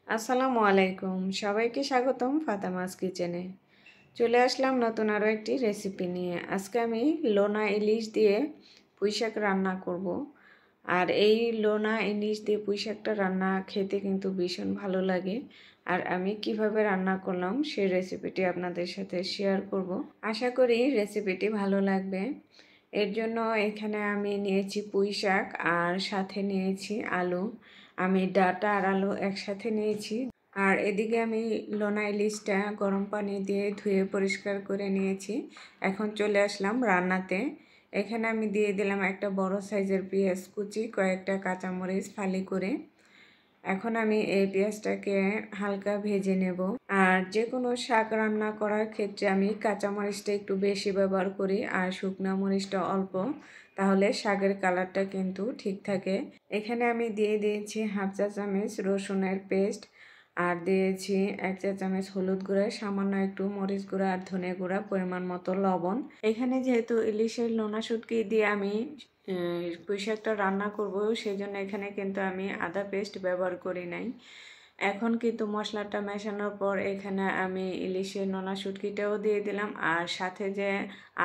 আসসালামু আলাইকুম, সবাইকে স্বাগতম ফাতেমাস কিচেনে। চলে আসলাম নতুন আরও একটি রেসিপি নিয়ে। আজকে আমি লোনা ইলিশ দিয়ে পুঁইশাক রান্না করব। আর এই লোনা ইলিশ দিয়ে পুঁইশাকটা রান্না খেতে কিন্তু ভীষণ ভালো লাগে। আর আমি কিভাবে রান্না করলাম সেই রেসিপিটি আপনাদের সাথে শেয়ার করব। আশা করি রেসিপিটি ভালো লাগবে। এর জন্য এখানে আমি নিয়েছি পুঁইশাক আর সাথে নিয়েছি আলু। আমি ডাঁটা আর আলু একসাথে নিয়েছি। আর এদিকে আমি লোনা ইলিশটা গরম পানি দিয়ে ধুয়ে পরিষ্কার করে নিয়েছি। এখন চলে আসলাম রান্নাতে। এখানে আমি দিয়ে দিলাম একটা বড় সাইজের পেঁয়াজ কুচি, কয়েকটা কাঁচামরিচ ফালি করে। এখন আমি এই পেঁয়াজটাকে হালকা ভেজে নেব। আর যে কোনো শাক রান্না করার ক্ষেত্রে আমি কাঁচামরিচটা একটু বেশি ব্যবহার করি আর শুকনো মরিচটা অল্প, তাহলে শাকের কালারটা কিন্তু ঠিক থাকে। এখানে আমি দিয়ে দিয়েছি হাফ চা চামচ রসুনের পেস্ট, আর দিয়েছি 1 চা চামচ হলুদ গুঁড়া, সামান্য একটু মরিচ গুঁড়া আর ধনে গুঁড়া, পরিমাণ মতো লবণ। এখানে যেহেতু ইলিশের লোনা শুটকি দিয়ে আমি পুঁইশাকটা রান্না করব, সেই জন্য এখানে কিন্তু আমি আদা পেস্ট ব্যবহার করি নাই। এখন কিন্তু মশলাটা মেশানোর পর এখানে আমি ইলিশের নোনা শুটকিটাও দিয়ে দিলাম, আর সাথে যে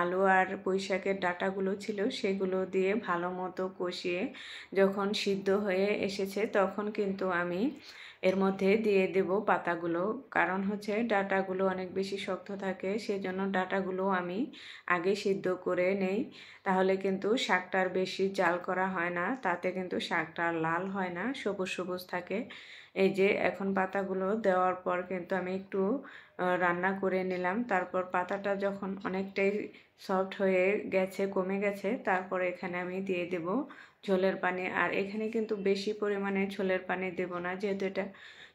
আলু আর পুঁইশাকের ডাঁটাগুলো ছিল সেগুলো দিয়ে ভালো মতো কষিয়ে যখন সিদ্ধ হয়ে এসেছে তখন কিন্তু আমি এর মধ্যে দিয়ে দেব পাতাগুলো। কারণ হচ্ছে ডাঁটাগুলো অনেক বেশি শক্ত থাকে, সেজন্য ডাঁটাগুলো আমি আগে সিদ্ধ করে নেই। তাহলে কিন্তু শাকটার বেশি জাল করা হয় না, তাতে কিন্তু শাকটা লাল হয় না, সবুজ সবুজ থাকে। এই যে এখন পাতাগুলো দেওয়ার পর কিন্তু আমি একটু রান্না করে নিলাম। তারপর পাতাটা যখন অনেকটাই সফট হয়ে গেছে, কমে গেছে, তারপর এখানে আমি দিয়ে দেব ঝোলের পানি। আর এখানে কিন্তু বেশি পরিমাণে ঝোলের পানি দেব না, যেহেতু এটা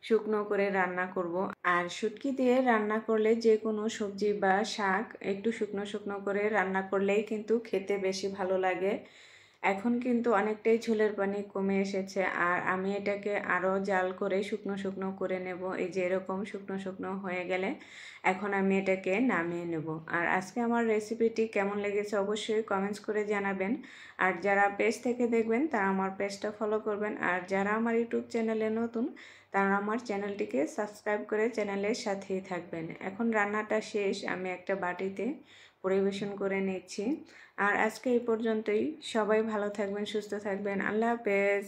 শুকনো করে রান্না করব। আর শুটকি দিয়ে রান্না করলে যে কোনো সবজি বা শাক একটু শুকনো শুকনো করে রান্না করলেই কিন্তু খেতে বেশি ভালো লাগে। এখন কিন্তু অনেকটাই ঝোলের পানি কমে এসেছে, আর আমি এটাকে আরও জাল করে শুকনো শুকনো করে নেব। এই যে এরকম শুকনো শুকনো হয়ে গেলে এখন আমি এটাকে নামিয়ে নেব। আর আজকে আমার রেসিপিটি কেমন লেগেছে অবশ্যই কমেন্টস করে জানাবেন। আর যারা পেজ থেকে দেখবেন তারা আমার পেজটা ফলো করবেন, আর যারা আমার ইউটিউব চ্যানেলে নতুন তারা আমার চ্যানেলটিকে সাবস্ক্রাইব করে চ্যানেলের সাথেই থাকবেন। এখন রান্নাটা শেষ, আমি একটা বাটিতে পরিবেশন করে নিচ্ছি। আর আজকে এই পর্যন্তই। সবাই ভালো থাকবেন, সুস্থ থাকবেন। আল্লাহ হাফেজ।